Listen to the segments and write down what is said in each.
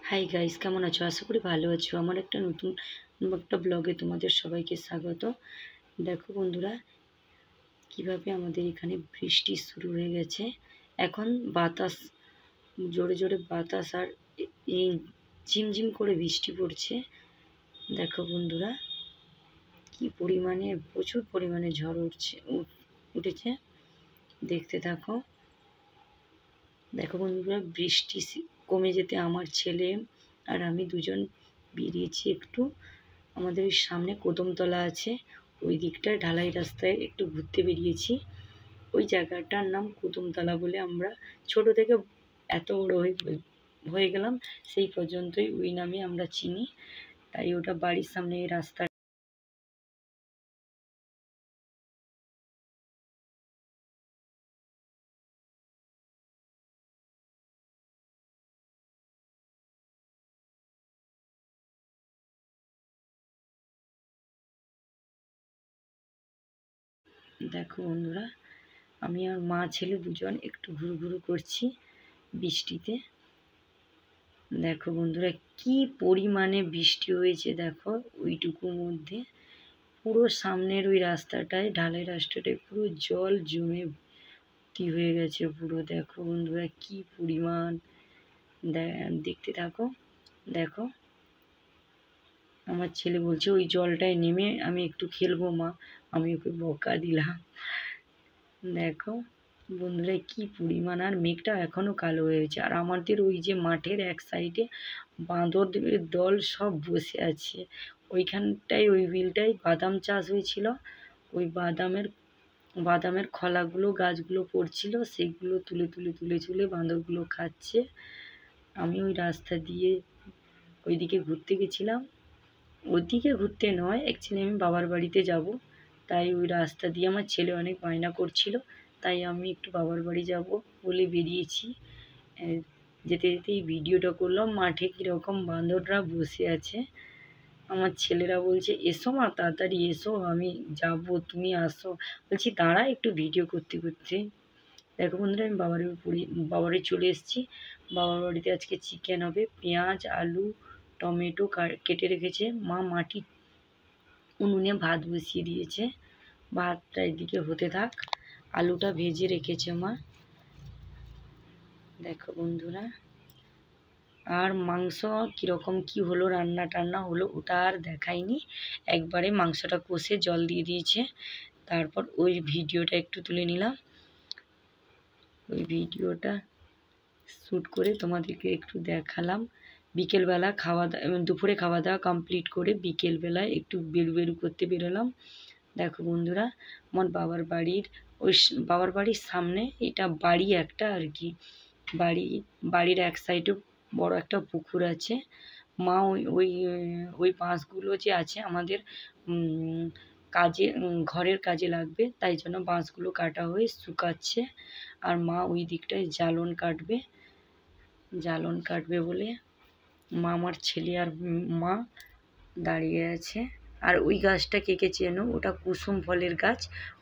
Hi guys, কেমন আছো? আশা করি ভালো আছো। আমার একটা নতুন একটা ব্লগে তোমাদের সবাইকে স্বাগত। দেখো বন্ধুরা, কিভাবে আমাদের এখানে বৃষ্টি শুরু হয়ে গেছে। এখন বাতাস, জোরে জোরে বাতাস আর এই ঝিমঝিম করে বৃষ্টি পড়ছে। দেখো বন্ধুরা, কি পরিমাণে, প্রচুর পরিমাণে ঝড় উঠেছে। দেখতে থাকো। দেখো বন্ধুরা, বৃষ্টি কমে যেতে আমার ছেলে আর আমি দুজন বেরিয়েছি একটু। আমাদের ওই সামনে কদমতলা আছে, ওই দিকটায় ঢালাই রাস্তায় একটু ঘুরতে বেরিয়েছি। ওই জায়গাটার নাম কদমতলা বলে আমরা ছোট থেকে এত বড় হয়ে গেলাম, সেই পর্যন্তই ওই নামে আমরা চিনি। তাই ওটা বাড়ির সামনে এই রাস্তা। দেখো বন্ধুরা, আমি আর মা ছেলে দুজন একটু ঘুরু করছি বৃষ্টিতে। দেখো বন্ধুরা, কি পরিমাণে বৃষ্টি হয়েছে দেখো ওইটুকুর মধ্যে। পুরো সামনের ওই রাস্তাটায়, ঢালাই রাস্তাটায় পুরো জল জমে ভর্তি হয়ে গেছে পুরো। দেখো বন্ধুরা, কি পরিমাণ, দেখতে থাকো। দেখো, আমার ছেলে বলছে ওই জলটায় নেমে আমি একটু খেলবো মা, আমি ওকে বকা দিলাম। দেখো বন্ধুরা, কি পরিমাণ, আর মেঘটা এখনো কালো হয়েছে। আর আমাদের ওই যে মাঠের এক সাইডে বাঁদরের দল সব বসে আছে। ওইখানটায়, ওই বিলটায় বাদাম চাষ হয়েছিল। ওই বাদামের খলাগুলো, গাছগুলো পড়ছিল, সেগুলো তুলে বাঁদরগুলো খাচ্ছে। আমি ওই রাস্তা দিয়ে ওইদিকে ঘুরতে গেছিলাম। ওইদিকে ঘুরতে নয়, অ্যাকচুয়ালি আমি বাবার বাড়িতে যাব। তাই ওই রাস্তা দিয়ে আমার ছেলে অনেক বায়না করছিল, তাই আমি একটু বাবার বাড়ি যাব বলে বেরিয়েছি। যেতে যেতে এই ভিডিওটা করলাম। মাঠে কীরকম বাঁদররা বসে আছে। আমার ছেলেরা বলছে এসো মা, তাড়াতাড়ি এসো, আমি যাব, তুমি আসো। বলছি দাঁড়া একটু ভিডিও করতে করতে। দেখো বন্ধুরা, আমি বাবার বাড়ি চলে এসেছি। বাবার বাড়িতে আজকে চিকেন হবে। পেঁয়াজ, আলু, টমেটো কেটে রেখেছে মা। উনুনে ভাত বসিয়ে দিয়েছে। ভাতটা এদিকে হতে থাক। আলুটা ভেজে রেখেছে মা। দেখো বন্ধুরা, আর মাংস কীরকম কি হলো, রান্না টান্না হলো, ওটা আর দেখাইনি। একবারে মাংসটা কষে জল দিয়ে দিয়েছে। তারপর ওই ভিডিওটা একটু তুলে নিলাম। ওই ভিডিওটা শ্যুট করে তোমাদেরকে একটু দেখালাম। বিকেলবেলা দুপুরে খাওয়া দাওয়া কমপ্লিট করে বিকেলবেলায় একটু বেরু করতে বেরোলাম। দেখো বন্ধুরা, আমার বাবার বাড়ির সামনে এটা বাড়ি একটা আর কি। বাড়ির এক সাইডে বড় একটা পুকুর আছে। মা ওই বাঁশগুলো যে আছে আমাদের ঘরের কাজে লাগবে, তাই জন্য বাঁশগুলো কাটা হয়ে শুকাচ্ছে। আর মা ওই দিকটায় জ্বালন কাটবে বলে মা, আমার ছেলে আর মা দাঁড়িয়ে আছে। আর ওই গাছটা কে কে চেনো, ওটা কুসুম ফলের গাছ।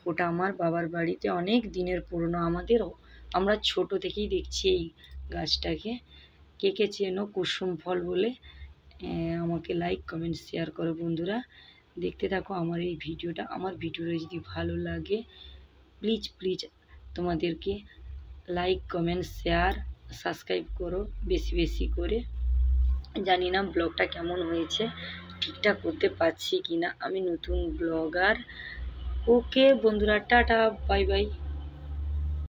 ওটা আমার বাবার বাড়িতে অনেক দিনের পুরনো, আমরা ছোট থেকেই দেখছি এই গাছটাকে। কে কে চেনো কুসুম ফল বলে আমাকে লাইক কমেন্ট শেয়ার করো বন্ধুরা। দেখতে থাকো আমার এই ভিডিওটা। আমার ভিডিওটা যদি ভালো লাগে প্লিজ তোমাদেরকে লাইক কমেন্ট শেয়ার সাবস্ক্রাইব করো বেশি করে। জানি না ব্লগটা কেমন হয়েছে, ঠিকঠাক করতে পারছি কি না, আমি নতুন ব্লগার। ওকে বন্ধুরা, টাটা, বাই বাই।